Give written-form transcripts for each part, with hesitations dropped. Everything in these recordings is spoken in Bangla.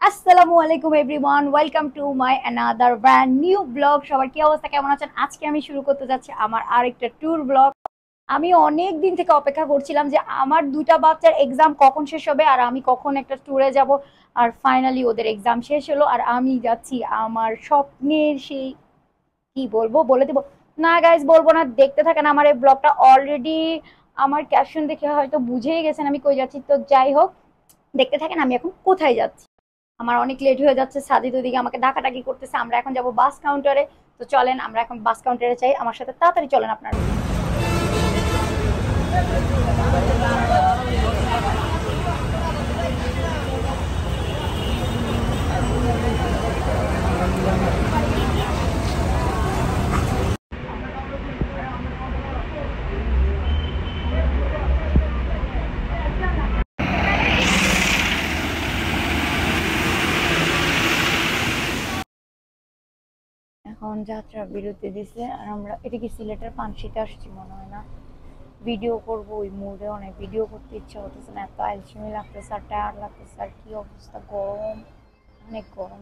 আসসালামু আলাইকুম everyone, welcome to my another brand new blog. সবার কি অবস্থা, কেমন আছেন? আজকে আমি শুরু করতে যাচ্ছি আমার আরেকটা ট্যুর ব্লগ। আমি অনেক দিন থেকে অপেক্ষা করছিলাম যে আমার দুইটা বাচ্চার এক্সাম কখন শেষ হবে আর আমি কখন একটা ট্যুরে যাব। আর ফাইনালি ওদের এক্সাম শেষ হলো আর আমি যাচ্ছি আমার স্বপ্নের সেই, কি বলবো বলে দেবো? না গাইজ, বলবো না, দেখতে থাকেন আমার এই ব্লগটা। অলরেডি আমার ক্যাপশন দেখে হয়তো বুঝেই গেছেন আমি কই যাচ্ছি, তো যাই হোক, দেখতে থাকেন আমি এখন কোথায় যাচ্ছি। আমার অনেক লেট হয়ে যাচ্ছে, সাজিদ ওদিকে আমাকে ডাকাডাকি করতেছে। আমরা এখন যাব বাস কাউন্টারে। তো চলেন আমরা এখন বাস কাউন্টারে যাই, আমার সাথে তাড়াতাড়ি চলেন আপনারা। এখন যাত্রা বিরতি দিছে আর আমরা এটা কি সিলেটের পানশিতে আসছি মনে হয় না। ভিডিও করব ওই মুডে, অনেক ভিডিও করতে ইচ্ছা হতেছে না, এত আলসেমি লাগতেছে আর টায়ার্ড লাগতেছে। আর কি অবস্থা, গরম, অনেক গরম।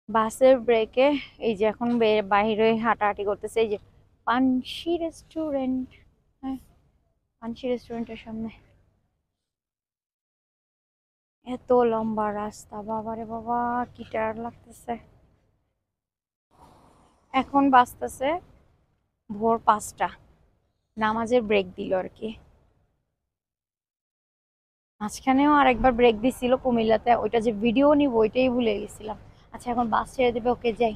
বাসের ব্রেকে এই যে এখন বাইরে হাঁটাহাঁটি করতেছে, এই যে পানশি রেস্টুরেন্ট। হ্যাঁ, পানশি রেস্টুরেন্টের সামনে। এত লম্বা রাস্তা, বাবারে বাবা, কি টায়ার্ড লাগতেছে। এখন বাজতেছে ভোর 5টা, নামাজের ব্রেক দিল আর কি। মাঝখানেও আরেকবার ব্রেক দিছিল কুমিল্লাতে, ওইটা যে ভিডিও নিব ওইটাই ভুলে গেছিলাম। আচ্ছা, এখন বাস ছেড়ে দেবে, ওকে যাই।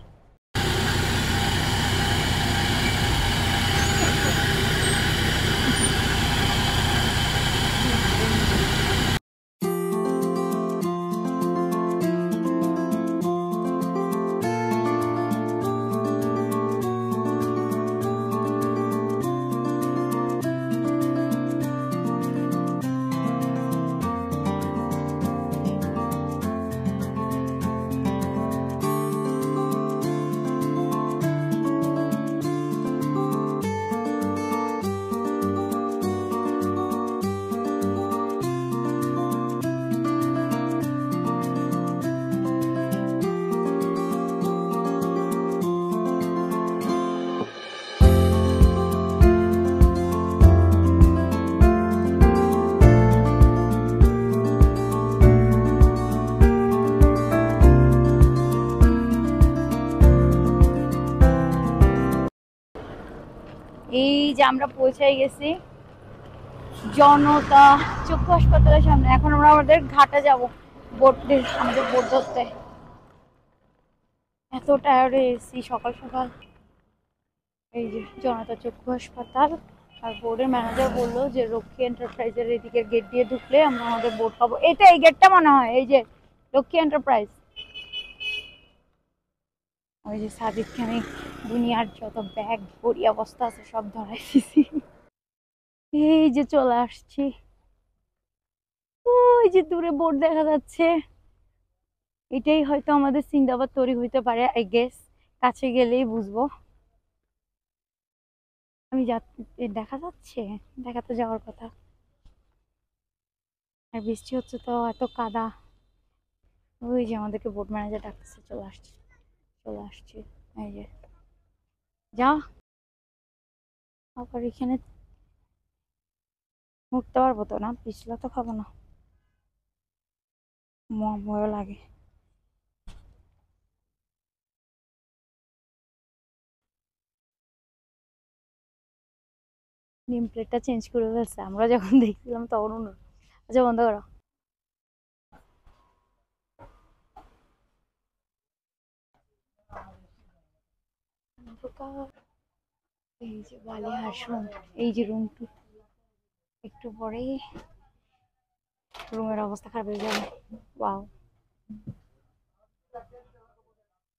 এই যে আমরা পৌঁছাই গেছি জনতা চক্ষু হাসপাতালের সামনে। এখন আমরা আমাদের ঘাটে যাব, আমাদের বোট ধরতে। এত টায়ার্ড হয়ে এসেছি সকাল সকাল। এই যে জনতা চক্ষু হাসপাতাল। আর বোর্ডের ম্যানেজার বললো যে লক্ষ্মী এন্টারপ্রাইজের এদিকের গেট দিয়ে ঢুকলে আমরা আমাদের বোট পাবো। এটা এই গেটটা মনে হয়, এই যে লক্ষ্মী এন্টারপ্রাইজ। ওই যে সাজিদকে আমি দুনিয়ার যত ব্যাগ ভরি অবস্থা আছে সব ধরাই দিছি। এই যে চলে আসছি, ওই যে দূরে বোর্ড দেখা যাচ্ছে। এটাই হয়তো আমাদের সিন্দাবাদ তৈরি হইতে পারে, আই গেস। কাছে গেলেই বুঝবো। আমি দেখা যাচ্ছে, দেখাতে যাওয়ার কথা। আর বৃষ্টি হচ্ছে তো, এত কাদা। ওই যে আমাদেরকে বোর্ড ম্যানেজার ডাকতেছে, চলে আসছি চলে আসছি। এই যে যা, আবার এখানে উঠতে পারবো তো না? পিছলা তো খাবো না, ভয় লাগে। নেম প্লেটটা চেঞ্জ করে ফেলছে, আমরা যখন দেখছিলাম তখন অন্য। আচ্ছা, বন্ধ করো। এই যে বালিহাস রুম, এই যে রুম টু, একটু পরেই রুমের অবস্থা খারাপ হয়ে যাবে। ওয়াও,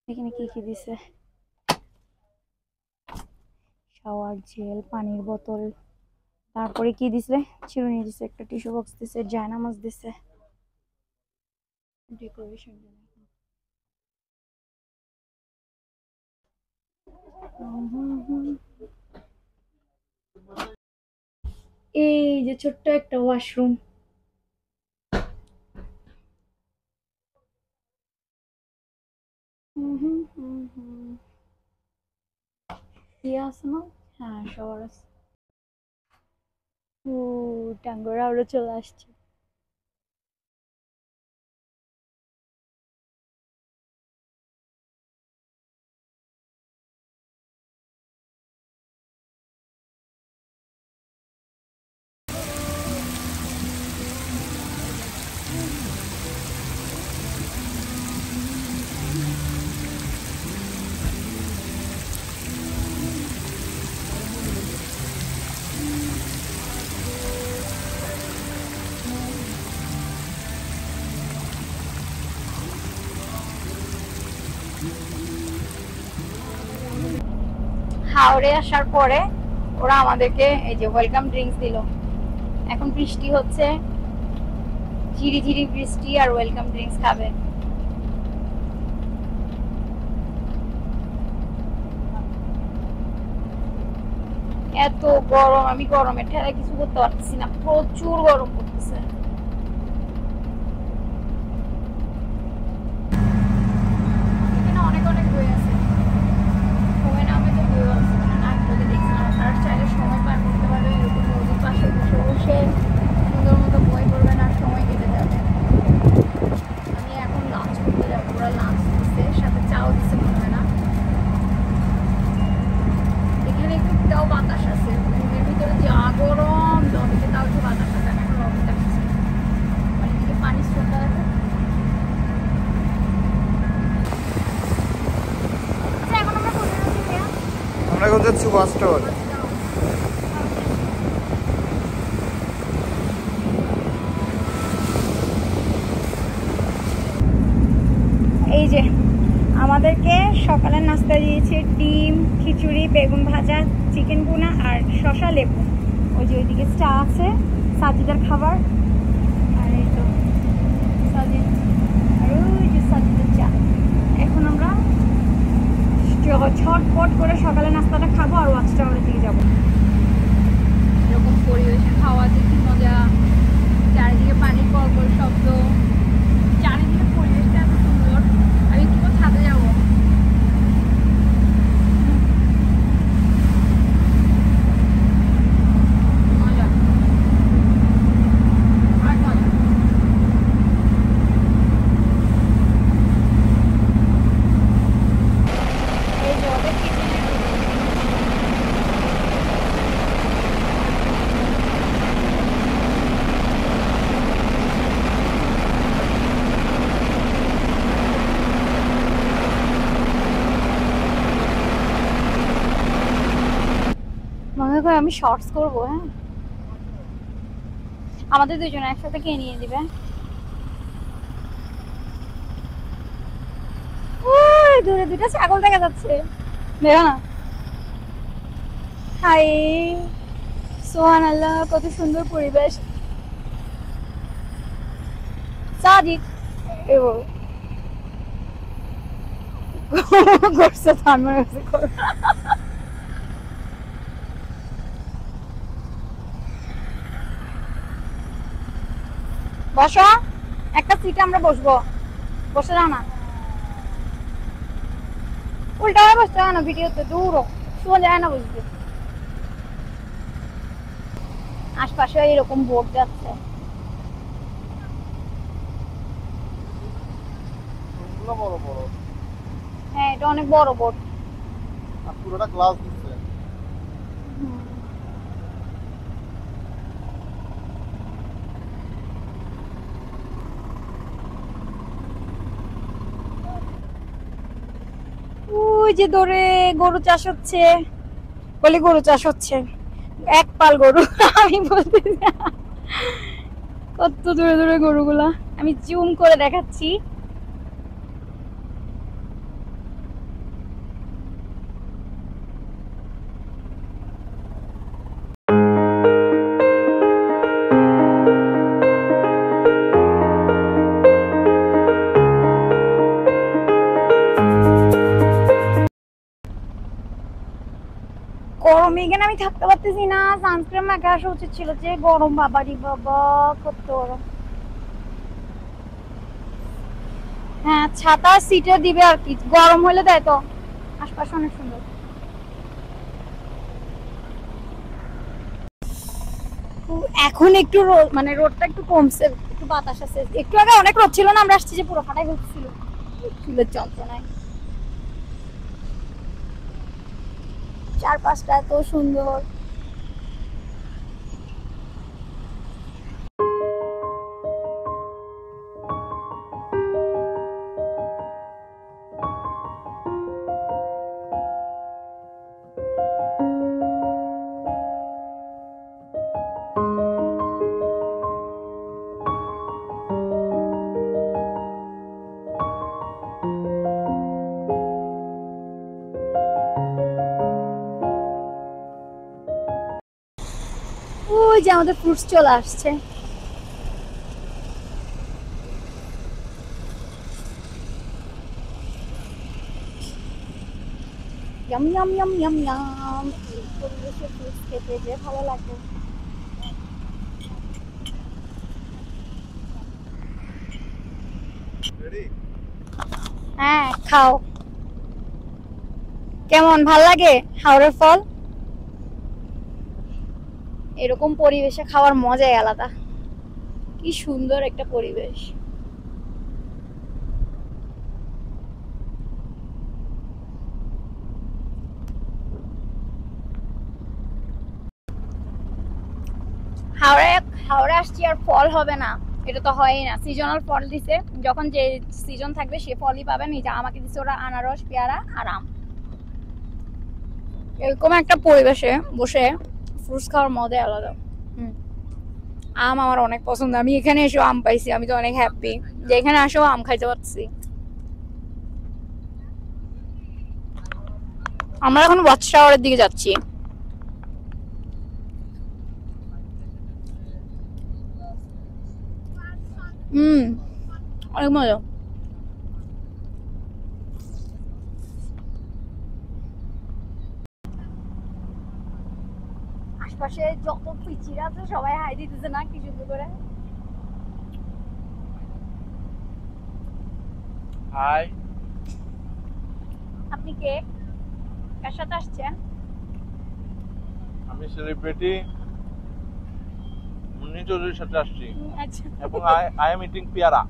এখানে কি কি দিছে? শাওয়ার জেল, পানির বোতল, তারপরে কি দিছে? চিরুনি দিছে, একটা টিস্যু বক্স দিছে, জায়নামাজ দিছে, ডেকোরেশন। এই যে ছোট্ট একটা ওয়াশরুম, ইয়ে আছে না? হ্যাঁ, সবার আছে। ও, টাঙ্গরা আরো চলে আসছে। হাওড়ে আসার পরে ওরা আমাদেরকে এই যে ওয়েলকাম ড্রিঙ্কস দিল। এখন বৃষ্টি হচ্ছে, ঝিরি ঝিরি বৃষ্টি, আর ওয়েলকাম ড্রিঙ্কস খাবে। এত গরম, আমি গরমের ঠেলায় কিছু করতে পারতেছি না, প্রচুর গরম পড়তেছে। এখানে অনেক অনেক বই আছে, সময় নামে তো বই আছে, মানে না বলে দেখছিলাম আপনারা চাইলে সময় পার করতে পারবে, এরকম নদীর পাশে বসে বসে সুন্দর মতো বই পড়বেন আর সময় কেটে যাবে। আমি এখন লাঞ্চ করতে যাবো, ওরা লাঞ্চ দিচ্ছে, সাথে চাও দিচ্ছে মনে হয় না। এখানে একটুটাও বাতাস আছে, রুমের ভিতরে যা গরম, লবিতে তাও একটু বাতাস আছে। আমি এখন লবিতে আসছি, মানে এদিকে পানি স্রোতটা দেখো। আচ্ছা, এখন আমরা কোথায় আছি ভাইয়া? আমরা কোথায় যাচ্ছি? বাস টাওয়ার। এই যে আমাদেরকে সকালের নাস্তা দিয়েছে ডিম, খিচুড়ি, বেগুন ভাজা, চিকেন ভুনা আর শসা লেবু। ওই যে ওইদিকে চা আছে, সাজিদার খাবার। আর এই তো সাজিদ, আর ওই যে সাজিদার চা। এখন আমরা ছটপট করে সকালে নাস্তাটা খাবো আর ওয়াচ টাওয়ারের দিকে যাবো। এরকম পরিবেশে খাওয়া যে কি মজা, চারিদিকে পানির কলকল শব্দ, চারিদিকে পরিবেশটা এত সুন্দর। আমি একটু ছাদে যাবো। মজা, অনেক মজা। এই যে ওদের কিচেনে মনে করে আমি শর্টস করবো। হ্যাঁ, আমাদের দুজন একসাথে কে নিয়ে দিবে? ওই দূরে দুটো ছাগল দেখা যাচ্ছে, দেখো না? হাই, সুবহানাল্লাহ, কত সুন্দর পরিবেশ। সাজিদ এগো করছে তো আমার কাছে করো। বসো, একটা সিটে আমরা বসবো। বসে যাও না, উল্টা হয়ে বসতে হয় না, ভিডিওতে দূর শোয়া যায় না বুঝতে। আশপাশে এরকম বোর্ড যাচ্ছে। বড় বড়। হ্যাঁ, এটা অনেক বড় বোর্ড। আর পুরোটা গ্লাস দিচ্ছে। ওই যে দূরে গরু চাষ হচ্ছে, বলে গরু চাষ হচ্ছে, এক পাল গরু। আমি বলতেছি কত দূরে দূরে গরুগুলা, আমি জুম করে দেখাচ্ছি। গরমে এখানে আমি থাকতে পারতেছি না, সানস্ক্রিন মাখা আসা উচিত ছিল। যে গরম, বাবারি বাবা, কত গরম। হ্যাঁ, ছাতা সিটে দিবে আর কি, গরম হলে দেয় তো। আশপাশ অনেক সুন্দর। এখন একটু মানে রোদটা একটু কমছে, একটু বাতাস আছে। একটু আগে অনেক রোদ ছিল না, আমরা আসছি যে পুরো ফাটাই হচ্ছিল চুলের যন্ত্রণায়। চারপাশটা এত সুন্দর। ওই যে আমাদের ফ্রুটস চলে আসছে। Yam yam yam yam yam. পরিবেশে ফ্রুটস খেতে যে ভালো লাগে। হ্যাঁ খাও। কেমন ভাল লাগে হাওড়ের ফল? এরকম পরিবেশে খাওয়ার মজাই আলাদা। কি সুন্দর একটা পরিবেশ। হাওড়ে আসছি আর ফল হবে না, এটা তো হয়ই না। সিজনাল ফল দিছে, যখন যে সিজন থাকবে সে ফলই পাবেন। এই যে আমাকে দিছে ওরা আনারস, পেয়ারা আর আম। এরকম একটা পরিবেশে বসে ফ্রুটস খাওয়ার মজাই আলাদা। আম আমার অনেক পছন্দ। আমি এখানে এসেও আম পাইছি, আমি তো অনেক হ্যাপি যে এখানে আসেও আম খাইতে পারছি। আমরা এখন ওয়াচ টাওয়ারের দিকে যাচ্ছি। অনেক মজা। আশপাশে যত পিচিরা আছে সবাই হাই দিতেছে না, কি সুন্দর করে। হাই। আপনি কে? কার সাথে আসছেন? আমি সেলিব্রিটি মুন্নি চৌধুরীর সাথে আসছি। আচ্ছা। এবং আই এম ইটিং পেয়ারা।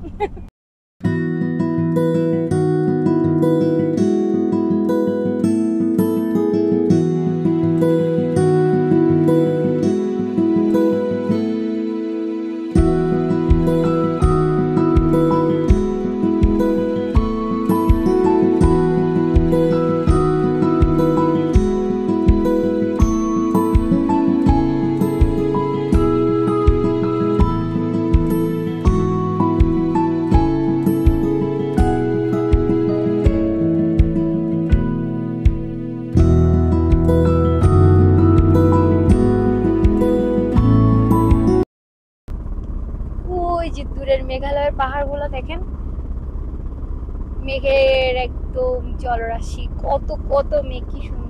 ওই যে দূরের মেঘালয়ের পাহাড়গুলো দেখেন, মেঘের একদম জলরাশি, কত কত মেঘ, কি সুন্দর।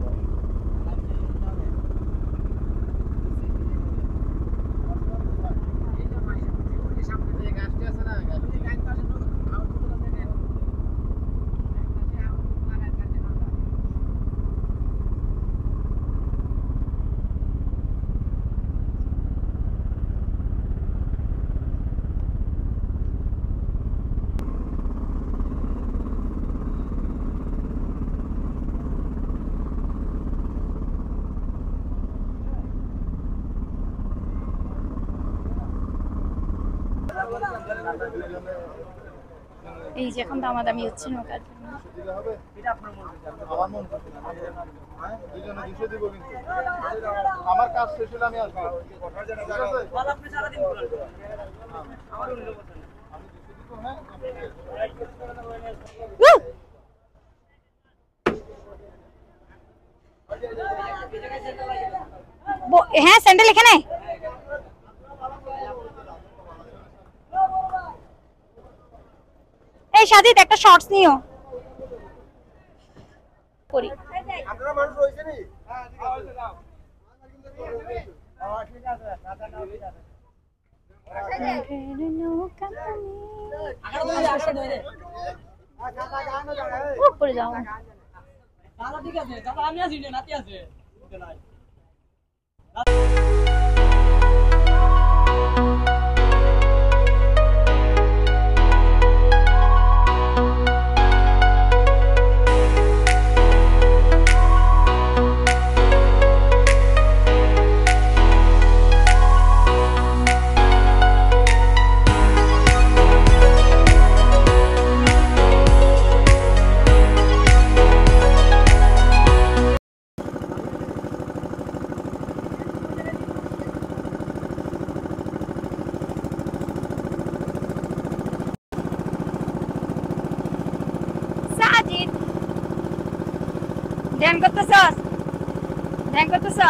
এই যে এখন দামাদামি হচ্ছে নৌকার জন্য। আমার কাজ শেষ হলে আমি আসবো। হ্যাঁ স্যান্ডেল এখানে। এই সাজিদ একটা শর্টস নিও করি। আপনারা মানুষ রয়েছে নি? ঠিক আছে। উপরে যাও। ঠিক আছে, আমি আছি নাতি আছে। ধ্যান করতেছস? ধ্যান করতেছ?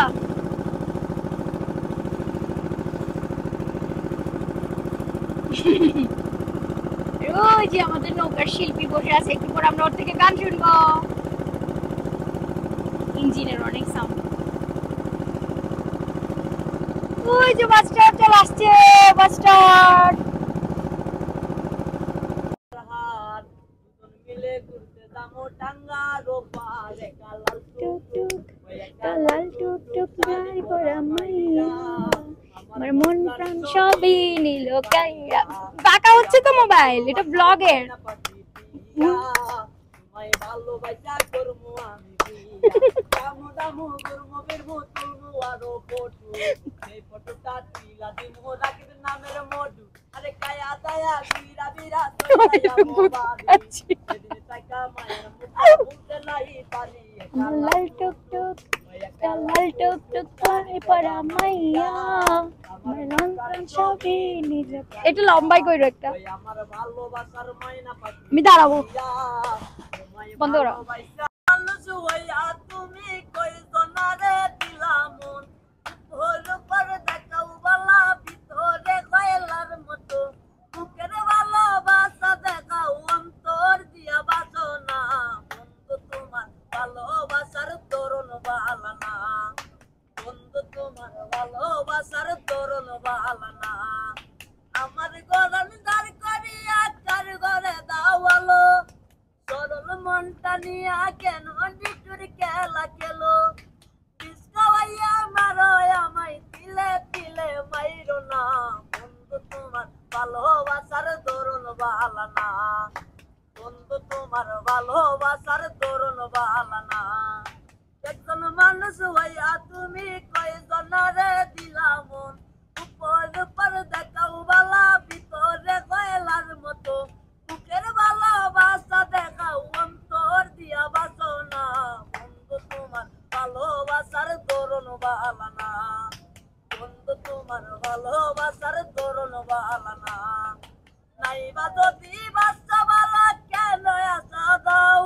ওই যে আমাদের নৌকার শিল্পী বসে আছে, একটু পর আমরা ওর থেকে গান শুনবো। ইঞ্জিনের অনেক সাউন্ড। ওই যে বাস স্ট্যান্ড চলে আসছে, বাস স্ট্যান্ড। মিলে ঘুরতে যাবো টাঙ্গার ওপারে কালাল টুক টুক কালাল টুক টুক গাই পড়া মাইয়া, আমার মন প্রাণ সবই নিল কাইয়া। বাঁকা হচ্ছে তো মোবাইল, এটা ব্লগের। ভালোবাসা করবো আমি দামু দামু করবো বেরবো তুলবো আরো ফটো এই ফটোটা তুইলা দিমো রাখির নামের মধু আরে কায়া দায়া বিরা বিরা তোয়া মোবাইল এদিন টাকা মায়ের মুখে বলতে নাই পারি লাল টুক টুক কালাল টুক টুক গাই পড়া মাইয়া, আমার মন প্রাণ সবই নিল। এটা লম্বাই কইরো একটা। আমার ভালোবাসার মাইনা পাখি আমি দাঁড়াবো, বন্ধ করো। তুমি কই জনারে দিলাম মন ভোর পর দেখাও বালা ভিতরে কয়লার মতো বুকের ভালোবাসা দেখাও অন্তর দিয়া বাসনা বন্ধু তোমার ভালোবাসার তরুণ বালানা বন্ধু তোমার ভালোবাসার তরুণ বালানা আমার গরম দাঁড় করিয়া কার ঘরে দাওয়ালো সরল মনটা নিয়া কেন নিটুর খেলা খেলো বিস্কাওয়াইয়া মারো আমায় তিলে তিলে মাইরো না বন্ধু তোমার ভালোবাসার দরুন বালানা বন্ধু তোমার ভালোবাসার দরুন বালানা একজন মানুষ হইয়া তুমি কয়জনারে দিলাম মন উপর উপর দেখাও বালা ভিতরে কয়লার মতো বুকের ভালোবাসা দেখাও অন্তর দিয়া বাসনা বন্ধু তোমার ভালোবাসার দরুন বালানা বন্ধু তোমার ভালোবাসার দরুন বালানা নাইবা যদি বাসা বালা কেন আসা দাও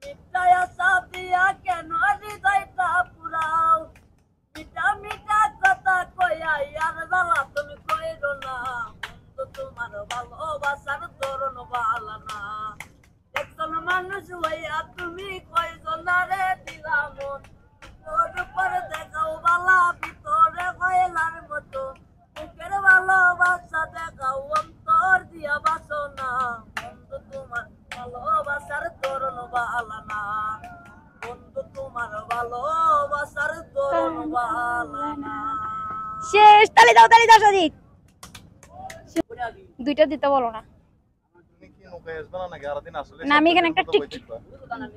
মিঠাই আসা দিয়া কেন হৃদয়টা পুরাও মিঠা মিঠা কথা কইয়া ইয়ার জ্বালা তুমি কইরো না বন্ধু তোমার ভালোবাসার তরুণ বালানা একজন মানুষ হইয়া তুমি কয়জনারে দিলাম মন তোর উপর দেখাও বালা ভিতরে কয়লার মতো বুকের ভালোবাসা দেখাও অন্তর দিয়া বাসনা বন্ধু তোমার ভালোবাসার তরুণ বালানা বন্ধু তোমার ভালোবাসার তরুণ বালানা শেষ। তালি দাও সজিত। দুইটা দিতে বলো না। তুমি কি নৌকায় আসবে না নাকি আরেকদিন আসলে না, আমি এখানে একটা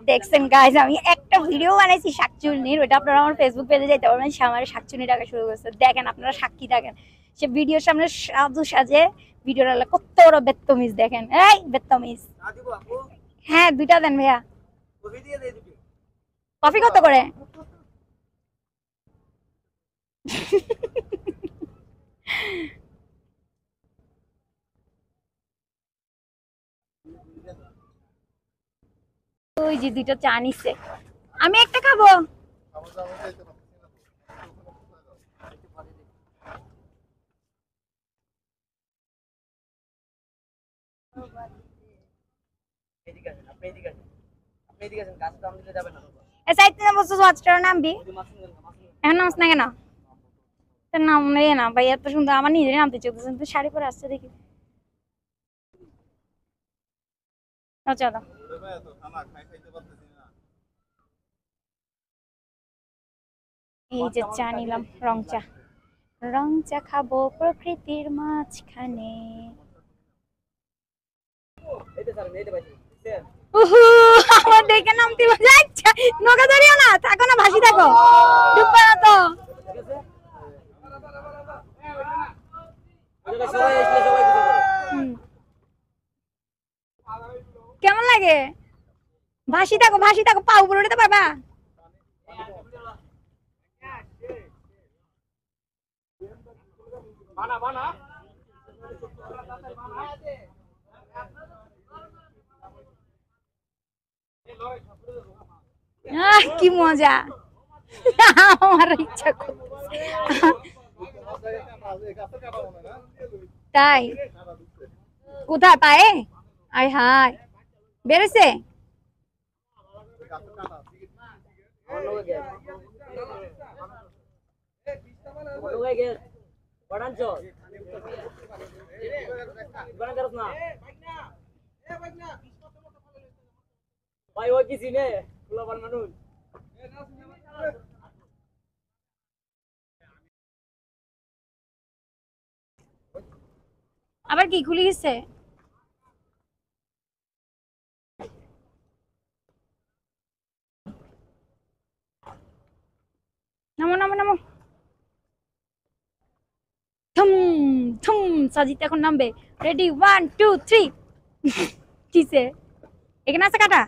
দেখছেন গাইজ, আমি একটা ভিডিও বানাইছি শাকচুন্নির, ওটা আপনারা আমার ফেসবুক পেজে যেতে পারবেন। সে আমার শাকচুন্নি টাকা শুরু করছে, দেখেন আপনারা সাক্ষী থাকেন। সে ভিডিওর সামনে সাজু সাজে ভিডিওটা কত বড় বেত্তমিজ, দেখেন এই বেত্তমিজ। হ্যাঁ দুইটা দেন ভাইয়া। কফি কত করে? ওই যে দুইটা চা নিচ্ছে, আমি একটা খাবো। নামবি এখন, নামস না কেন? নাম নেই না ভাই, এত সুন্দর আমার নিজের নামতে চলতেছে, তুই শাড়ি পরে আসছে দেখি। চলো এই যে চা নিলাম, রং চা খাবো প্রকৃতির মাঝখানে। আমার দেখে নামতে যাচ্ছে, নৌকা ধরিও না, থাকো না, ভাসি থাকো, ডুববা না তো। কেমন লাগে? ভাসি থাকো, পা উপরে উঠতে পারবা? কি মজা, আমার ইচ্ছা করছে। তাই কোথায় পায়ে? আয় হায়, বেড়েছে। ভাই ওই কি চিনে ফুলাবান মানুষ আবার কি খুলে গেছে? নামো নামো নামো। থুম থুম, সাজিদ এখন নামবে। রেডি 1 2 3। কিসে এখানে আছে কাটা?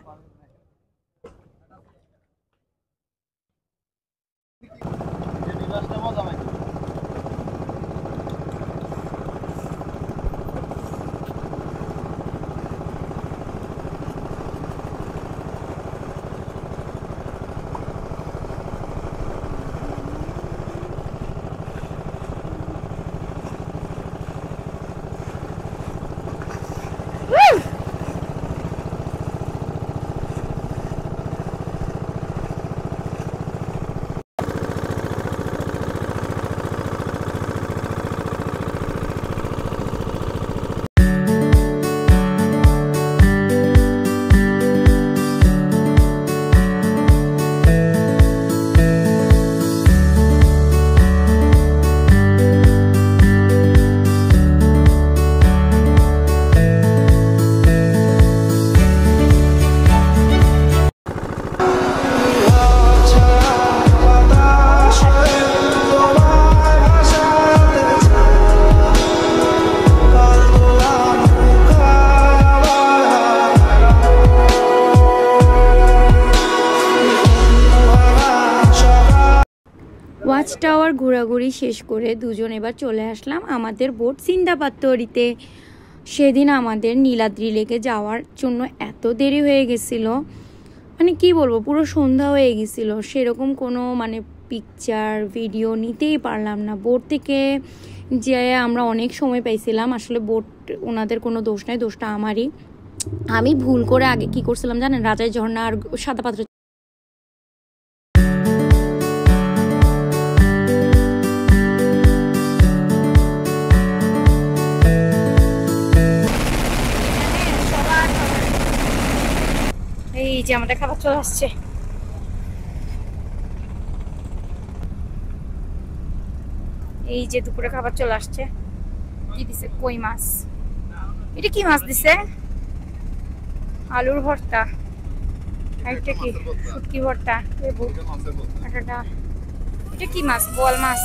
ওয়াচ টাওয়ার ঘোরাঘুরি শেষ করে দুজন এবার চলে আসলাম আমাদের বোট সিন্দাপাত্তরিতে। সেদিন আমাদের নীলাদ্রি লেকে যাওয়ার জন্য এত দেরি হয়ে গেছিল, মানে কি বলবো, পুরো সন্ধ্যা হয়ে গেছিল। সেরকম কোনো মানে পিকচার ভিডিও নিতেই পারলাম না। বোট থেকে যে আমরা অনেক সময় পাইছিলাম, আসলে বোট ওনাদের কোনো দোষ নাই, দোষটা আমারই। আমি ভুল করে আগে কি করছিলাম জানেন, রাজার ঝর্ণা আর সাদা পাত্র এই যে আমাদের খাবার চলে আসছে। এই যে দুপুরে খাবার চলে আসছে। কি দিছে? কই মাছ। এটা কি মাছ দিছে? আলুর ভর্তা। আর এটা কি? শুটকি ভর্তা, লেবু। এটা কি মাছ? বোয়াল মাছ।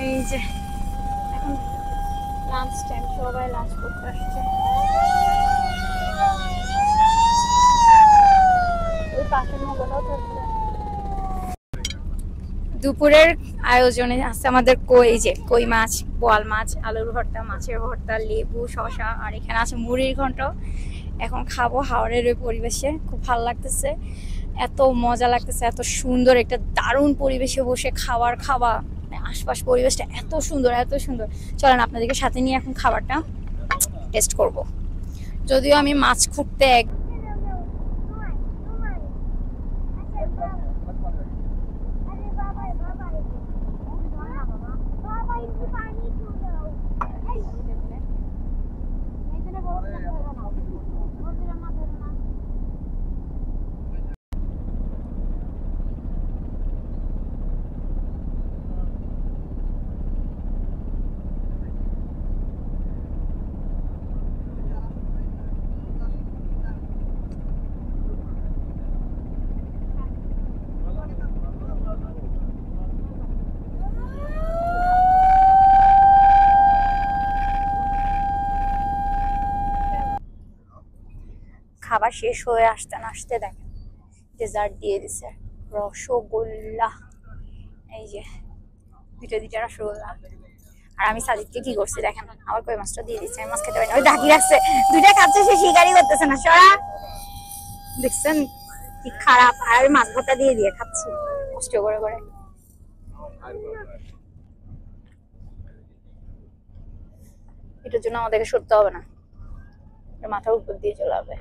এই যে এখন লাঞ্চ টাইম, সবাই লাঞ্চ করতে আসছে। দুপুরের আয়োজনে আছে আমাদের কই মাছ, বোয়াল মাছ, আলুর ভর্তা, মাছের ভর্তা, লেবু, শসা, আর এখানে আছে মুড়ির ঘন্ট। এখন খাবো হাওড়ের ওই পরিবেশে, খুব ভালো লাগতেছে, এত মজা লাগতেছে, এত সুন্দর একটা দারুণ পরিবেশে বসে খাওয়া, আশপাশ পরিবেশটা এত সুন্দর, এত সুন্দর। চলেন আপনাদেরকে সাথে নিয়ে এখন খাবারটা টেস্ট করব। যদিও আমি মাছ খুঁটতে খাবার শেষ হয়ে আসতে না আসতে দেখেন ডেজার্ট দিয়ে দিছে, রসগোল্লা। এই যে দুইটা রসগোল্লা। আর আমি সাজিদকে কি করছি দেখেন, আমার কই মাছটা দিয়ে দিচ্ছে। আমি মাছ খেতে পারি না, ওই ঢাকি রাখছে, দুইটা খাচ্ছে, সে শিকারি করতেছে না। সরা দেখছেন কি খারাপ, আর আমি মাছ ভাতা দিয়ে দিয়ে খাচ্ছি কষ্ট করে করে। এটার জন্য আমাদেরকে সরতে হবে না, মাথার উপর দিয়ে চলে যাবে।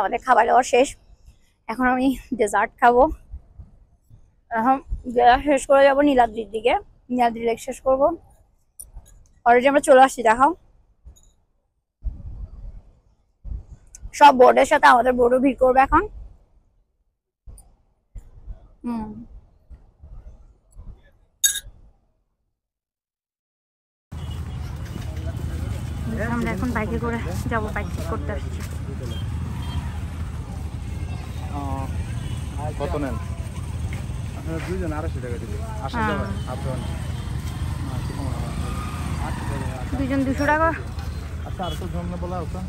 আমাদের খাবার দাওয়া শেষ, এখন আমি ডেজার্ট খাবো। এখন শেষ করে যাবো নীলাদ্রির দিকে, নীলাদ্রি লেক শেষ করবো। অলরেডি আমরা চলে আসছি, দেখাও। সব বোর্ডের সাথে আমাদের বোর্ডও ভিড় করবে এখন। আমরা এখন বাইকে করে যাবো, বাইক ঠিক করতে আসছি। কত নেন? আপনারা দুইজন 250 টাকা দিবেন। আসা যাবে আপনার দুইজন 200 টাকা। আচ্ছা, আর তো জন্য বলা হতো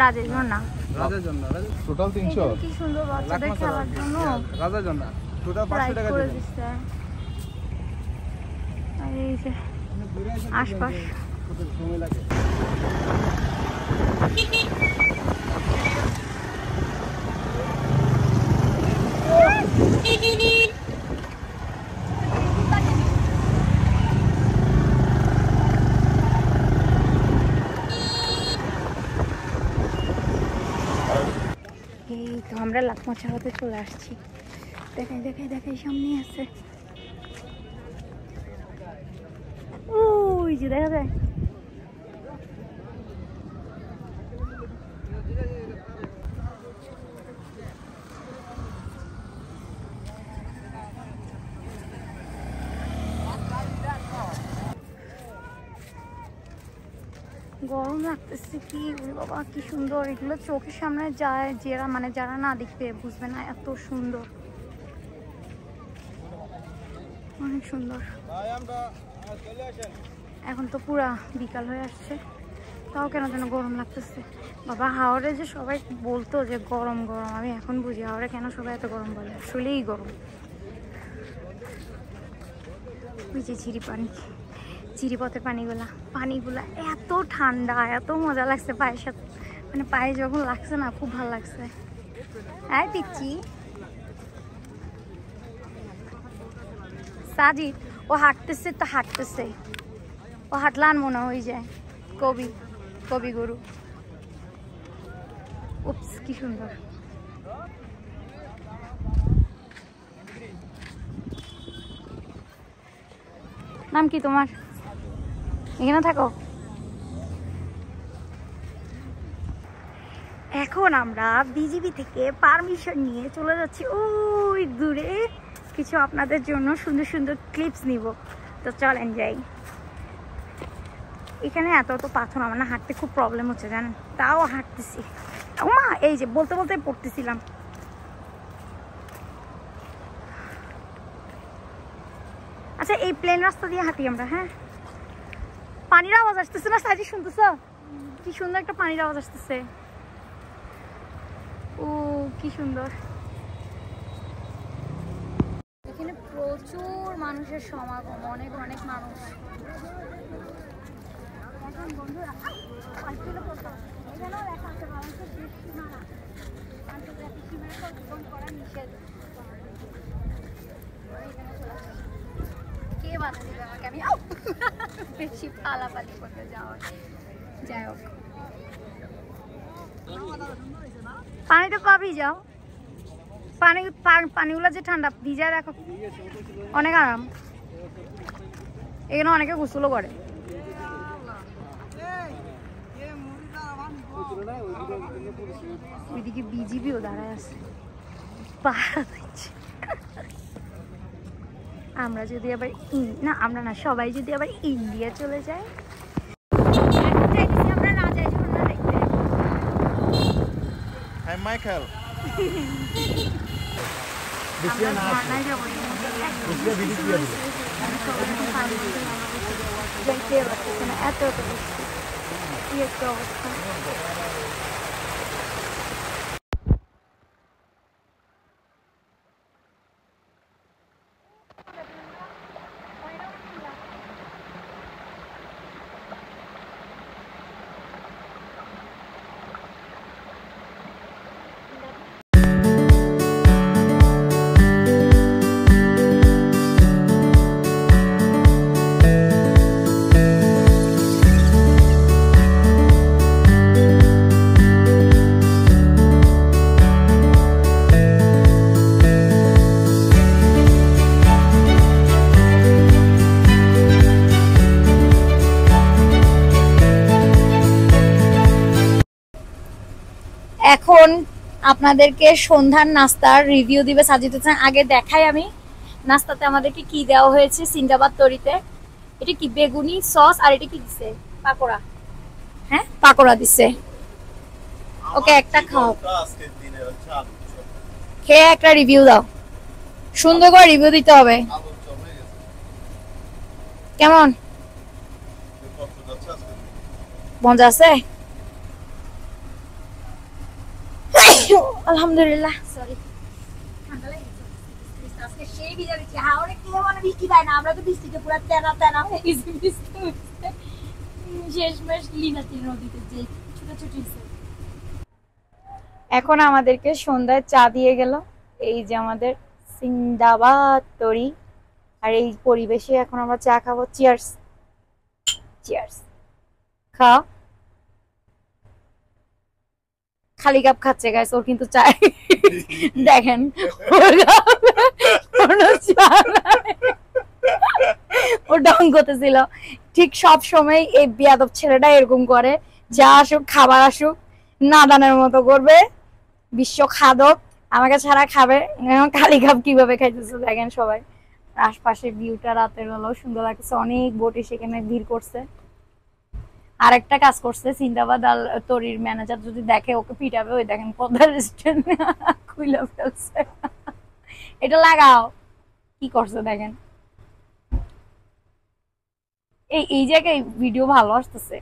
রাজের জন্য, রাজের জন্য টোটাল 300। কি সুন্দর বাচ্চাদের খেলার জন্য রাজের জন্য টোটাল 500 টাকা করে দিবেন। দিচ্ছে। আর এই যে আশপাশ কত সময় লাগে? এই তো আমরা লাকমাছা হতে চলে আসছি। দেখাই দেখাই দেখাই, সামনে আছে, ওই যে দেখা যায়। গরম লাগতেছে কি বাবা, কি সুন্দর এগুলো, চোখের সামনে যায় যারা মানে যারা না দেখবে বুঝবে না, এত সুন্দর, অনেক সুন্দর। এখন তো পুরা বিকাল হয়ে আসছে, তাও কেন যেন গরম লাগতেছে বাবা। হাওড়ে যে সবাই বলতো যে গরম গরম, আমি এখন বুঝি হাওড়ে কেন সবাই এত গরম বলে, আসলেই গরম। ওই যে চিরিপথের পানিগুলা এত ঠান্ডা, এত মজা লাগছে পায়ের সাথে, মানে পায়ে যখন লাগছে না খুব ভালো লাগছে। হ্যাঁ পিচ্ছি সাজিদ, ও হাঁটতেছে তো হাঁটতেছে, ও হাঁটলান মনে হয়ে যায় কবিগুরু। উপস কি সুন্দর। নাম কি তোমার? এখানে থাকো। এখন আমরা বিজিবি থেকে পারমিশন নিয়ে চলে যাচ্ছি ওই দূরে, কিছু আপনাদের জন্য সুন্দর সুন্দর ক্লিপস নিব। তো চলেন যাই। এখানে এত পাথর, আমার না হাঁটতে খুব প্রবলেম হচ্ছে জানেন, তাও হাঁটতেছি। মা এই যে বলতে বলতে পড়তেছিলাম। আচ্ছা এই প্লেন রাস্তা দিয়ে হাঁটি আমরা। হ্যাঁ, পানির আওয়াজ আসতেছে না সাইডে, শুনতেছ কি সুন্দর একটা পানির আওয়াজ আসতেছে। ও কি সুন্দর। এখানে প্রচুর মানুষের সমাগম, অনেক অনেক মানুষ। এখন বন্ধুরা এখানেও লেখা আছে মানুষের শেষ সীমানা, আন্তর্জাতিক সীমারেখা অতিক্রম করা নিষেধ। এখানে চলে আসছি, কে বাধা দিবে আমাকে, আমি বেশি পালাপালি করতে যাওয়ার। যাই হোক, পানিটা পাবি যাও, পানিগুলো যে ঠান্ডা, ভিজায় রাখো, অনেক আরাম। এখানে অনেকে গোসলও করে। ওইদিকে বিজিবিও দাঁড়ায় আছে, পাহারা দিচ্ছে। আমরা যদি আবার না, আমরা না, সবাই যদি আবার ইন্ডিয়া চলে যায়। আমরা রাজায় ঝর্ণা দেখতে। হ্যাঁ মাইকেল, ঝর্ণায় যাবো, এত এত বৃষ্টি, কি একটা অবস্থা। এখন আপনাদেরকে সন্ধ্যার নাস্তার রিভিউ দিবে সাজিদ হোসেন। আগে দেখাই আমি নাস্তাতে আমাদেরকে কি দেওয়া হয়েছে সিন্দাবাদ তরিতে। এটা কি বেগুনি সস আর এটা কি দিছে পাকোড়া। হ্যাঁ পাকোড়া দিছে। ওকে একটা খাও, খেয়ে একটা রিভিউ দাও, সুন্দর করে রিভিউ দিতে হবে। কেমন মজা আছে? আলহামদুলিল্লাহ। সরি ঠান্ডা লেগেছে আজকে, সেই ভিজা ভিজা। হাওড়ে কে মানে বৃষ্টি পায় না, আমরা তো বৃষ্টিতে পুরো তেনা তেনা হয়ে গেছি বৃষ্টি হচ্ছে। শেষমেশ লিনাতি নদীতে যে ছোটাছুটি হচ্ছে। এখন আমাদেরকে সন্ধ্যায় চা দিয়ে গেল এই যে আমাদের সিন্দাবাদ তরি, আর এই পরিবেশে এখন আমরা চা খাবো। Cheers cheers. খাও। খালি কাপ খাচ্ছে গাইস, ওর কিন্তু চাই দেখেন ও ঢং করতেছিল। ঠিক সব সময় এই বিয়াদব ছেলেটা এরকম করে, যা আসুক খাবার আসুক নাদানের মতো করবে, বিশ্ব খাদক আমাকে ছাড়া খাবে। খালি কাপ কিভাবে খাইতেছে দেখেন সবাই। আশপাশে ভিউটা রাতের বেলা সুন্দর লাগছে, অনেক বোট সেখানে ভিড় করছে। আরেকটা কাজ করছে সিন্দাবাদ আল তরির ম্যানেজার যদি দেখে ওকে পিটাবে। ওই দেখেন পদ্মা রেস্টুরেন্ট খুলে ফেলছে। এটা লাগাও কি করছে দেখেন। এই এই জায়গায় ভিডিও ভালো আসতেছে,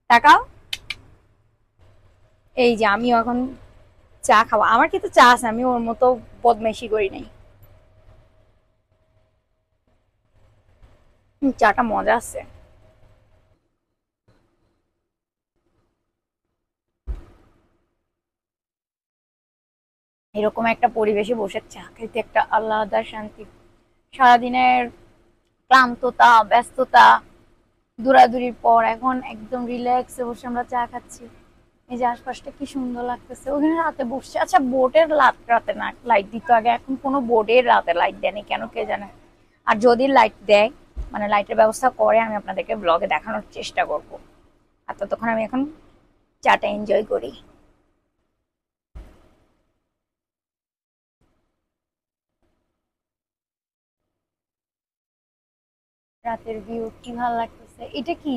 তাকাও। এই যে আমি এখন চা খাবো, আমার কিন্তু চা আছে, আমি ওর মতো বদমাইশি করি নাই। চাটা মজা আছে। এরকম একটা পরিবেশে বসে চা খেতে একটা আলাদা শান্তি। সারাদিনের ক্লান্ততা ব্যস্ততা দৌড়াদৌড়ির পর এখন একদম রিল্যাক্সে বসে আমরা চা খাচ্ছি। এই যে আশপাশটা কি সুন্দর লাগতেছে। ওখানে রাতে বসছে, আচ্ছা বোটের রাতে না লাইট দিত আগে, এখন কোনো বোর্ডের রাতে লাইট দেয়নি কেন কে জানে। আর যদি লাইট দেয় মানে লাইটের ব্যবস্থা করে আমি আপনাদেরকে ব্লগে দেখানোর চেষ্টা করব। আর ততক্ষণ আমি এখন চাটা এনজয় করি। রাতের ভিউ কি ভালো লাগতেছে। এটা কি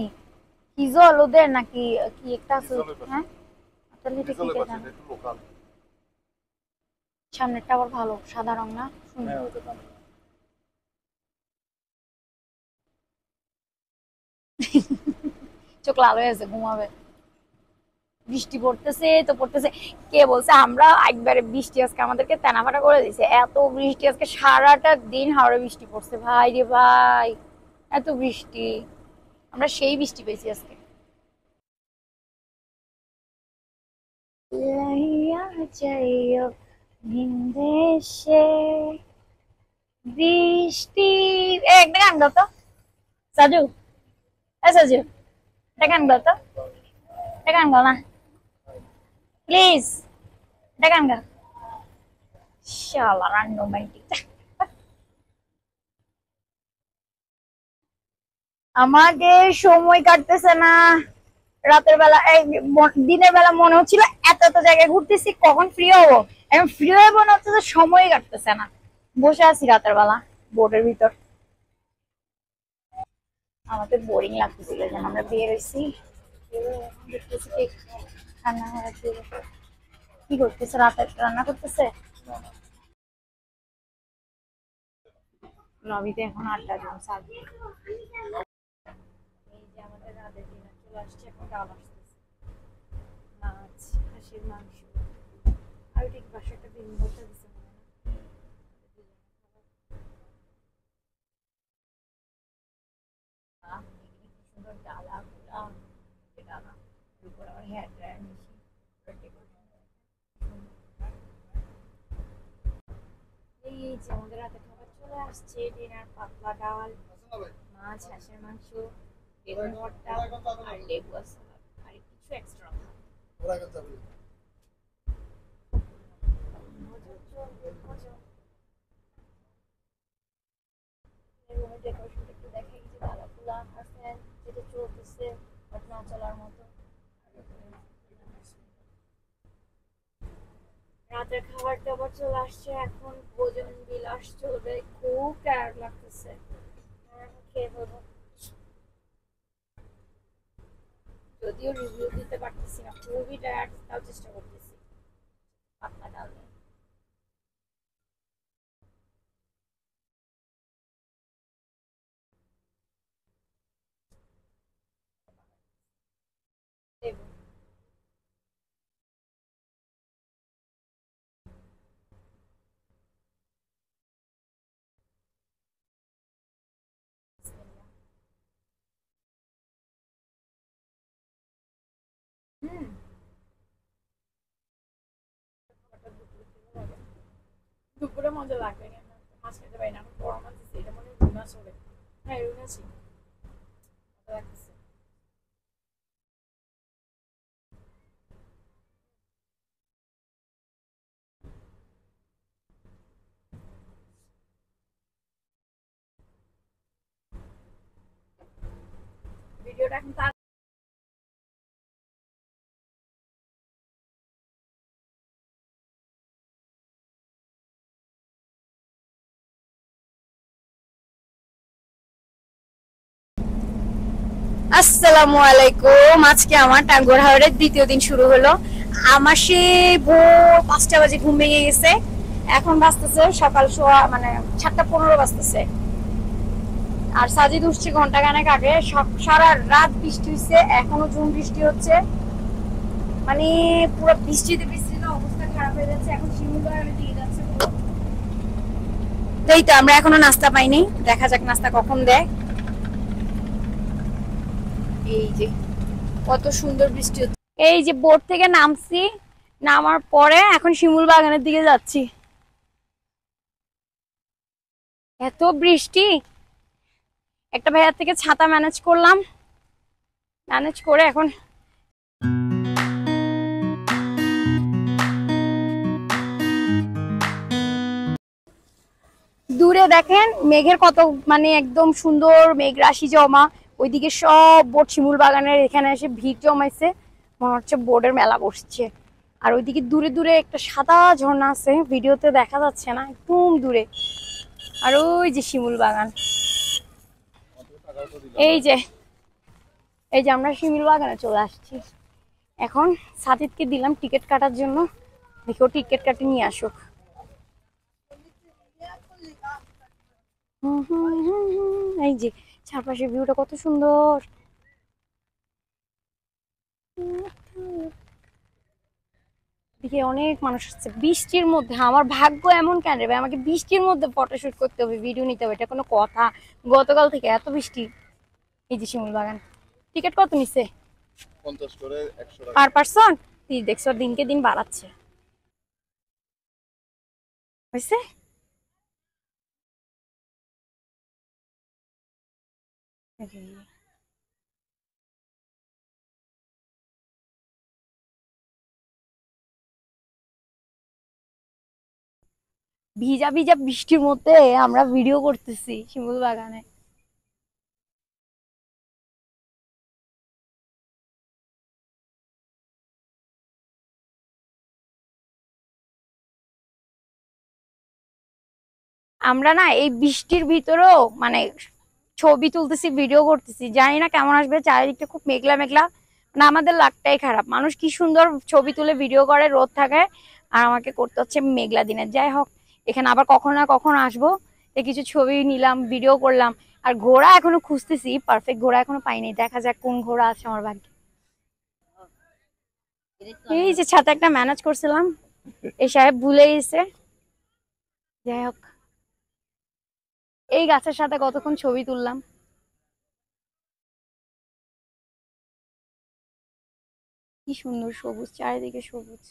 কি জল ওদের নাকি কি একটা আছে? হ্যাঁ আসলে এটা কি কে জানে। সামনেরটা আবার ভালো সাদা রং না, সুন্দর। চোখ লাল হয়ে আছে, ঘুমাবে। বৃষ্টি পড়তেছে তো পড়তেছে। কে বলছে আমরা একবারে বৃষ্টি আজকে আমাদেরকে তেনাফাটা করে দিছে। এত বৃষ্টি আজকে সারাটা দিন হাওড়ে বৃষ্টি পড়ছে ভাই রে ভাই, এত বৃষ্টি। আমরা সেই বৃষ্টি পেয়েছি আজকে। লাইয়া যাইও ভিনদেশে বৃষ্টি। একটা গান গাও তো সাজু। সাজু একটা গান গাও তো, একটা গান গাও না প্লিজ, একটা গান গাও। শালা রোমান্টিক। আমাদের সময় কাটতেছে না রাতের বেলা। দিনের বেলা মনে হচ্ছিল এত এত জায়গায় ঘুরতেছি কখন ফ্রি হবো, এখন ফ্রি হয়ে মনে হচ্ছে যে সময় কাটতেছে না। বসে আছি রাতের বেলা বোর্ডের ভিতর। আমাদের বোরিং লাগতেছিল যেন আমরা বের হয়েছি। কি করতেছে রাতে, রান্না করতেছে লবিতে। এখন আড্ডা জন সাজি। এই যে আমাদের রাতের ডিনার চলে আসছে, এখন ডাল আসতেছে, মাছ খাসির মাংস। আর ঠিক পাশে একটা ডিম ভর্তা দিছে মনে হয়। কি সুন্দর ডালা গুলা, ডালা উপর আবার হেয়ার ড্রায়ার মেশিন। এই যে আমাদের রাতে খাবার চলে আসছে, ডিনার পাতলা ডাল, মাছ হাঁসের মাংস, বেগুন ভর্তা আর লেবু আছে, আর কিছু এক্সট্রা ডেকোরেশনটা একটু দেখাই যে ডালাগুলা আর ফ্যান যেটা চলতেছে বাট না চলার মতো। রাতের খাবার দাবার চলে আসছে, এখন ভোজন বিলাস চলবে। খুব টায়ার্ড লাগতেছে, খেয়ে বলবো। যদিও রিভিউ দিতে পারতেছি না, খুবই টায়ার্ড, তাও চেষ্টা করতেছি পাতলা ডাল নিয়ে। দুপুরে মজা লাগবে কেন, মাছ খেতে পারি না, গরম আছে, এটা মনে হয় রুনা চলে। হ্যাঁ রুনা ছিল, মজা লাগতেছে। ভিডিওটা এখন আসসালামু আলাইকুম। আজকে আমার টাঙ্গুয়ার হাওরের দ্বিতীয় দিন শুরু হলো। আমার সেই ভোর 5টা বাজে ঘুম ভেঙে গেছে। এখন বাজতেছে সকাল সোয়া মানে 7:15 বাজতেছে। আর সাজিদ উঠছে ঘন্টা খানেক আগে। সারা রাত বৃষ্টি হচ্ছে, এখনো ঝুম বৃষ্টি হচ্ছে, মানে পুরো বৃষ্টিতে বৃষ্টিতে অবস্থা খারাপ হয়ে যাচ্ছে। এখন শিমুল বাগানে দিয়ে যাচ্ছে। এই তো আমরা এখনো নাস্তা পাইনি, দেখা যাক নাস্তা কখন দেয়। এই যে কত সুন্দর বৃষ্টি হচ্ছে। এই যে বোট থেকে নামছি, নামার পরে এখন শিমুল বাগানের দিকে যাচ্ছি। এত বৃষ্টি, একটা ভাইয়ার থেকে ছাতা ম্যানেজ করলাম, ম্যানেজ করে এখন দূরে দেখেন মেঘের কত মানে একদম সুন্দর মেঘ রাশি জমা। ওইদিকে সব বোট শিমুল বাগানের এখানে এসে ভিড় জমাইছে, মনে হচ্ছে বোর্ডের মেলা বসছে। আর ওইদিকে দূরে দূরে একটা সাদা ঝর্ণা আছে, ভিডিওতে দেখা যাচ্ছে না, একদম দূরে। আর ওই যে শিমুল বাগান, এই যে এই যে আমরা শিমুল বাগানে চলে আসছি। এখন সাজিদকে দিলাম টিকিট কাটার জন্য, দেখো টিকিট কাটে নিয়ে আসুক। এই যে চারপাশের ভিউটা কত সুন্দর। দিকে অনেক মানুষ আসছে বৃষ্টির মধ্যে। আমার ভাগ্য এমন কেন রে, আমাকে বৃষ্টির মধ্যে ফটোশুট করতে হবে, ভিডিও নিতে হবে, এটা কোনো কথা? গতকাল থেকে এত বৃষ্টি। এই যে শিমুল বাগান। টিকিট কত নিছে? 50 করে 100 টাকা পার পারসন। দেখছো দিনকে দিন বাড়াচ্ছে। হয়েছে ভিজা ভিজা বৃষ্টির মধ্যে আমরা ভিডিও করতেছি শিমুল বাগানে। আমরা না এই বৃষ্টির ভিতরেও মানে ছবি তুলতেছি, ভিডিও করতেছি, জানি না কেমন আসবে। চারিদিকটা খুব মেঘলা মেঘলা, মানে আমাদের লাকটাই খারাপ। মানুষ কি সুন্দর ছবি তুলে ভিডিও করে, রোদ থাকে, আর আমাকে করতে হচ্ছে মেঘলা দিনে। যাই হোক, এখানে আবার কখনো না কখনো আসবো, কিছু ছবি নিলাম, ভিডিও করলাম। আর ঘোড়া এখনো খুঁজতেছি, পারফেক্ট ঘোড়া এখনো পাইনি, দেখা যাক কোন ঘোড়া আছে আমার ভাগ্যে। এই যে ছাতা একটা ম্যানেজ করছিলাম, এই সাহেব ভুলে গেছে। যাই হোক, এই গাছের সাথে কতক্ষণ ছবি তুললাম। কি সুন্দর সবুজ, চারিদিকে সবুজ।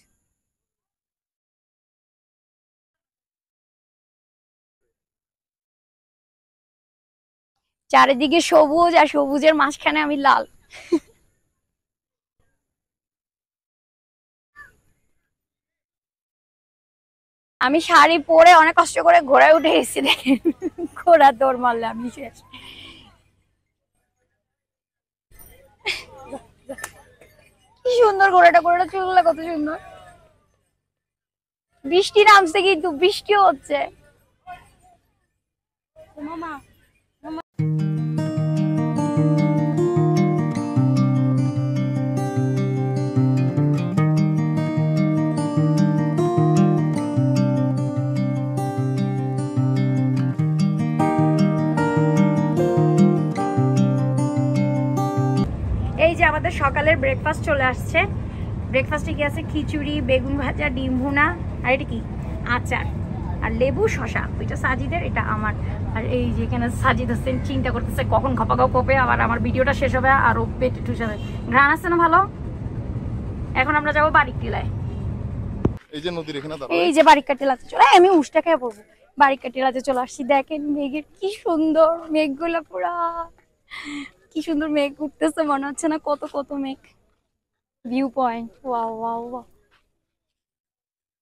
চারিদিকে সবুজ, আর সবুজের মাঝখানে আমি লাল। আমি শাড়ি পরে অনেক কষ্ট করে ঘোড়ায় উঠে এসেছি, দেখেন ঘোড়া দৌড় মারলে আমি শেষ। কি সুন্দর ঘোড়াটা, ঘোড়াটা চুলগুলো কত সুন্দর। বৃষ্টি নামছে কিন্তু বৃষ্টিও হচ্ছে। মামা এই যে আমাদের সকালের ব্রেকফাস্ট চলে আসছে। ব্রেকফাস্টে কি আছে? খিচুড়ি, বেগুন ভাজা, ডিম ভুনা, আর এটা কি আচার, আর লেবু শশা। ওইটা সাজিদের, এটা আমার। আর এই যে এখানে সাজিদ হোসেন চিন্তা করতেছে কখন খপাগাও কপে আবার আমার ভিডিওটা শেষ হবে আরো পেটে ঠুসাবে। ঘ্রাণ আছে না ভালো? এখন আমরা যাবো বারিক টিলায়। এই যে নদীর এখানে এই যে বারিক টিলাতে চলে, আমি উষ্টা খেয়ে পড়বো। বারিক টিলাতে চলে আসছি। দেখেন মেঘের কি সুন্দর, মেঘগুলো পুরা কি সুন্দর মেঘ উঠতেছে, মনে হচ্ছে না কত কত মেঘ। View point, wow wow wow.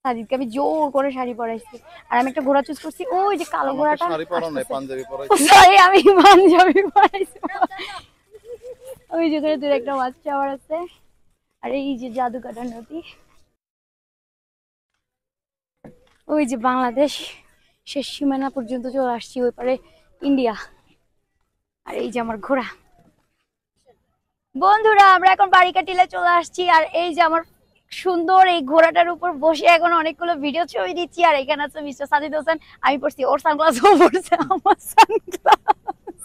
সাজিদকে আমি জোর করে শাড়ি পরাইছি, আর আমি একটা ঘোড়া চুজ করছি, ওই যে কালো ঘোড়াটা। শাড়ি পরা নাই, পাঞ্জাবি পরাইছি। সরি, আমি পাঞ্জাবি পরাইছি। ওই যেখানে দূরে একটা ওয়াচ টাওয়ার আছে, আর এই যে জাদুকাটা নদী। ওই যে বাংলাদেশ শেষ সীমানা পর্যন্ত চলে আসছি, ওই পারে ইন্ডিয়া। আর এই যে আমার ঘোড়া। বন্ধুরা আমরা এখন বারিকা টিলায় চলে আসছি, আর এই যে আমার সুন্দর এই ঘোড়াটার উপর বসে এখন অনেকগুলো ভিডিও ছবি দিচ্ছি। আর এখানে আছে মিস্টার সাজিদ হোসেন, আমি পড়ছি ওর সানগ্লাস, ও পড়ছে আমার সানগ্লাস।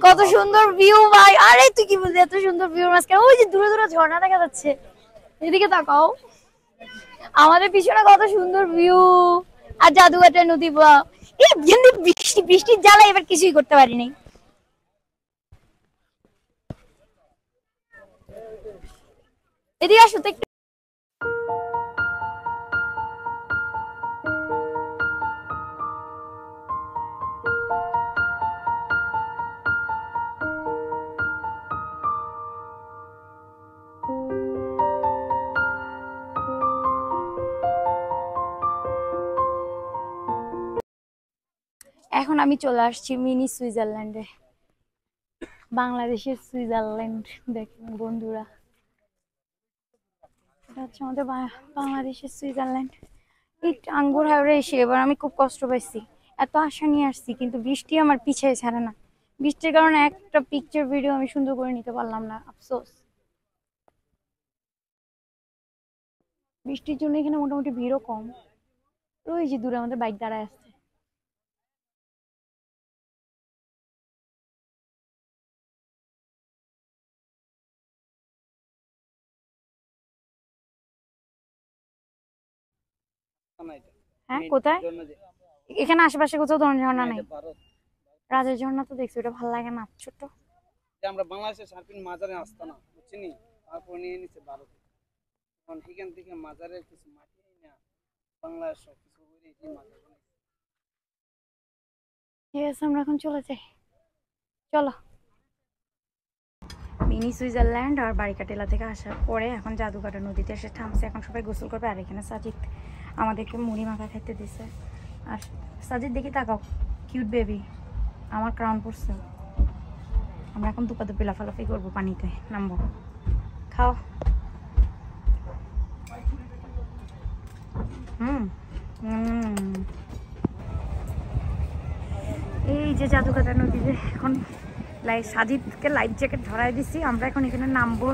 কত সুন্দর ভিউ ভাই! আরে তুই কি বলছিস এত সুন্দর ভিউ মাঝখানে? ওই যে দূরে দূরে ঝর্ণা দেখা যাচ্ছে, এদিকে তাকাও। আমাদের পিছনে কত সুন্দর ভিউ, আর জাদুঘাটের নদী। বা বৃষ্টি, বৃষ্টির জ্বালা এবার কিছুই করতে পারিনি। এদিকে আসো তো একটু। এখন আমি চলে আসছি মিনি সুইজারল্যান্ডে, বাংলাদেশের সুইজারল্যান্ড। দেখেন বন্ধুরা, এটা হচ্ছে আমাদের বাংলাদেশের সুইজারল্যান্ড। এই টাঙ্গুর হাওড়ে এসে এবার আমি খুব কষ্ট পাইছি। এত আশা নিয়ে আসছি, কিন্তু বৃষ্টি আমার পিছিয়ে ছাড়ে না। বৃষ্টির কারণে একটা পিকচার ভিডিও আমি সুন্দর করে নিতে পারলাম না, আফসোস। বৃষ্টির জন্য এখানে মোটামুটি ভিড়ও কম। ওই যে দূরে আমাদের বাইক দাঁড়ায় আছে। হ্যাঁ, কোথায়? এখানে আশেপাশে কোথাও ঝর্ণা নাই। রাজের ঝর্ণা তো দেখছি, ওটা ভালো লাগে না, ছোট। আমরা বাংলাদেশের সার্ফিন মাজারে আসতাম না, বুঝছিনি? তারপর নিয়ে নিছে ভারত। এখন এখান থেকে মাজারের কিছু মাটি না, বাংলাদেশ সব কিছু করে এই মাজার বানাইছে। ঠিক আছে, আমরা এখন চলে যাই, চলো। মিনি সুইজারল্যান্ড আর বারিকা টিলা থেকে আসার পরে এখন জাদুঘাটা নদীতে এসে থামছে। এখন সবাই গোসল করবে, আর এখানে সাজিদ আমাদেরকে মুড়ি মাখা খেতে দিছে। আর সাজিদ দেখি তাকাও, কিউট বেবি, আমার ক্রাউন পড়ছে। আমরা এখন দুপাদুপি লাফালাফি করবো, পানিতে নামবো। খাও। এই যে জাদুঘাটা নদীতে এখন সাজিদকে লাইফ জ্যাকেট ধরাই দিছি। আমরা এখন এখানে নামবো,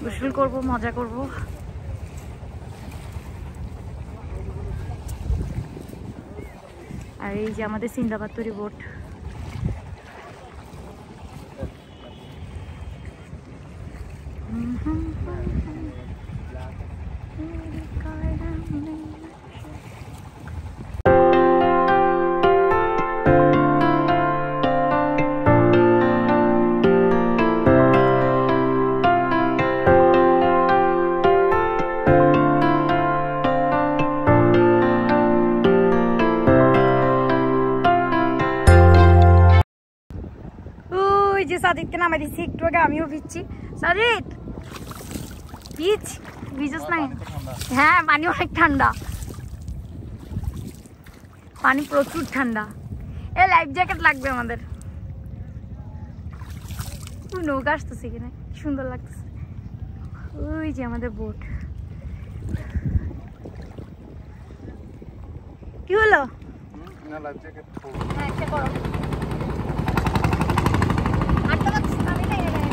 গোসল করব, মজা করব। আর এই যে আমাদের সিন্দাবাদ তৈরি বোট। সাজিদকে নামাই দিচ্ছি একটু আগে, আমিও ভিজছি। সাজিদ ভিজস নাই? হ্যাঁ, পানি অনেক ঠান্ডা, পানি প্রচুর ঠান্ডা। এ লাইফ জ্যাকেট লাগবে আমাদের। নৌকা আসতেছে কিনা, সুন্দর লাগতেছে। ওই যে আমাদের বোট। কি হলো? না লাগছে কে হ্যাঁ একটা করো। আটটা বাজছে আমি না এর আগে।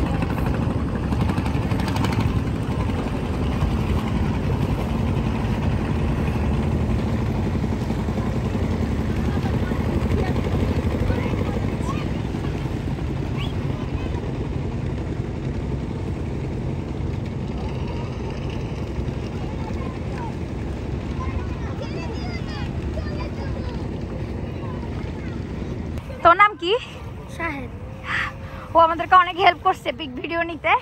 তোর নাম কি? শাহেদ। ও আমাদেরকে অনেক হেল্প করছে পিক ভিডিও নিতে।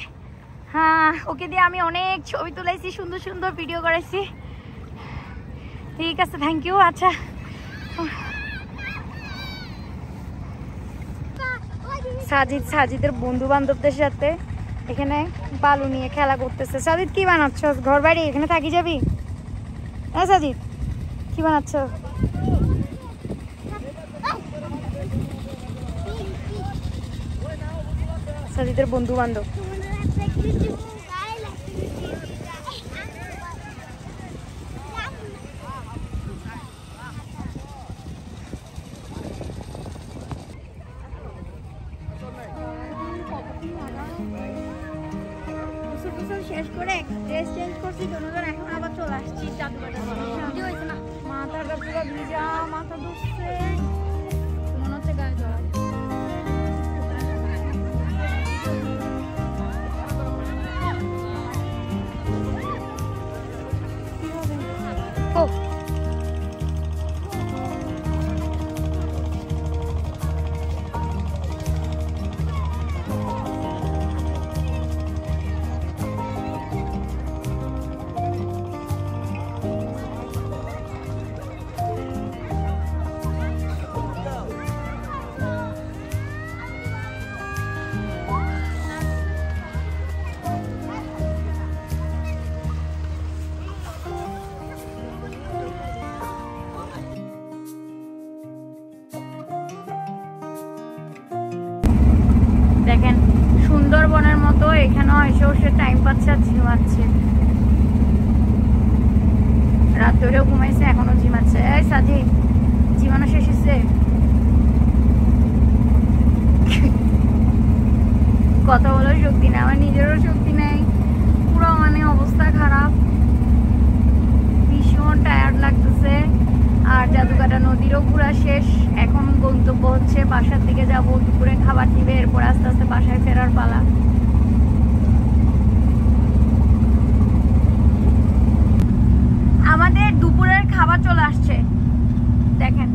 হ্যাঁ ওকে দিয়ে আমি অনেক ছবি তুলাইছি, সুন্দর সুন্দর ভিডিও করেছি। ঠিক আছে, থ্যাংক ইউ। আচ্ছা সাজিদের বন্ধু বান্ধবদের সাথে এখানে বালু নিয়ে খেলা করতেছে। সাজিদ কি বানাচ্ছ? ঘর বাড়ি এখানে থাকি যাবি? হ্যাঁ সাজিদ কি বানাচ্ছ? সাজিদের বন্ধু বান্ধব। শেষ করে ড্রেস চেঞ্জ করছি, দুজন এখন আবার চলে আসছি জাদুঘরে। মাথাটা পুরো ভিজা, মাথা ধরছে, মনে হচ্ছে গায়ে জল। দেখেন সুন্দরবনের মতো এখানেও এসে বসে টাইম পাচ্ছে আর ঝিমাচ্ছে। রাত ধরেও ঘুমাইছে, এখনো ঝিমাচ্ছে। এই সাজি জীবনে শেষ হচ্ছে। কথা বলার শক্তি নেই, আমার নিজেরও শক্তি নেই, পুরো মানে অবস্থা খারাপ, ভীষণ টায়ার্ড লাগতেছে। আর জাদুকাটা নদীরও ঘোরা শেষ। এখন গন্তব্য হচ্ছে বাসার দিকে যাব, দুপুরে খাবার দিবে, এরপর আস্তে আস্তে বাসায় ফেরার পালা। আমাদের দুপুরের খাবার চলে আসছে। দেখেন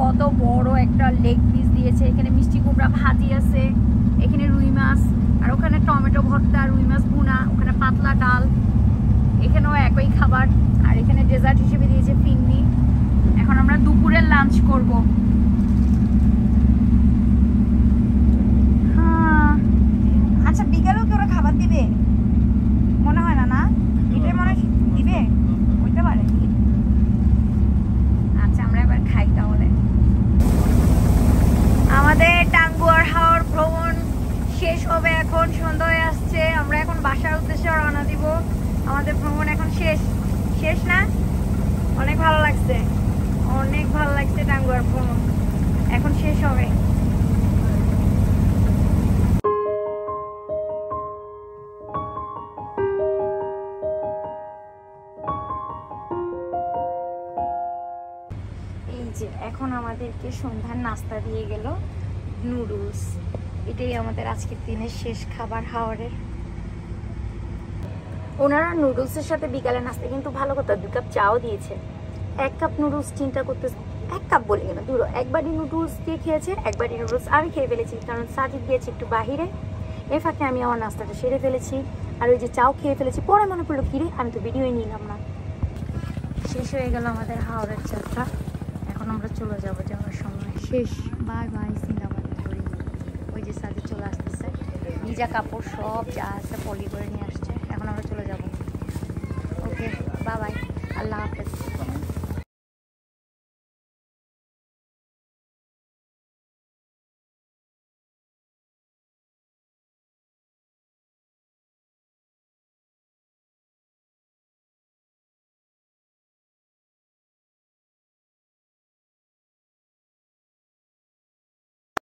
কত বড় একটা লেগ পিস দিয়েছে। এখানে মিষ্টি কুমড়া ভাজি আছে, এখানে রুই মাছ, আর ওখানে টমেটো ভর্তা, রুই মাছ ভুনা, ওখানে পাতলা ডাল, এখানেও একই খাবার। আর এখানে ডেজার্ট হিসেবে দিয়েছে ফিন্নি। এখন আমরা দুপুরের লাঞ্চ করব। আচ্ছা বিকালেও কি ওরা খাবার দিবে? মনে হয় না, না এটাই মনে হয় দিবে, হইতে পারে। আচ্ছা আমরা এবার খাই তাহলে। আমাদের টাঙ্গুয়ার হাওর ভ্রমণ শেষ হবে, এখন সন্ধ্যা হয়ে আসছে। আমরা এখন বাসার উদ্দেশ্যে রওনা দিব। আমাদের ভ্রমণ এখন শেষ। শেষ না? অনেক ভালো লাগছে, অনেক ভালো লাগছে টাঙ্গুয়ার ভ্রমণ। এখন শেষ হবে। এই যে এখন আমাদেরকে সন্ধ্যার নাস্তা দিয়ে গেল নুডলস। এটাই আমাদের আজকের দিনের শেষ খাবার হাওরের। ওনারা নুডলসের সাথে বিকালের নাস্তা কিন্তু ভালো কথা 2 কাপ চাও দিয়েছে। 1 কাপ নুডলস চিন্তা করতে, 1 কাপ বলে কেন, ধরো 1 বাটি নুডলস দিয়ে খেয়েছে। 1 বাটি নুডলস আমি খেয়ে ফেলেছি, কারণ সাজিদ গিয়েছে একটু বাহিরে। এই ফাঁকে আমি আমার নাস্তাটা সেরে ফেলেছি, আর ওই যে চাও খেয়ে ফেলেছি। পরে মনে পড়লো কিরে আমি তো ভিডিওই নিলাম না। শেষ হয়ে গেল আমাদের হাওড়ের যাত্রা। এখন আমরা চলে যাবো, যাওয়ার সময় শেষ। Bye bye, Sinbad. ওই যে সাজিদ চলে আসতেছে, ভিজা কাপড় সব যা আছে পলি করে নিয়ে আসছে। এখন আমরা চলে যাব। ওকে বাই বাই, আল্লাহ হাফেজ।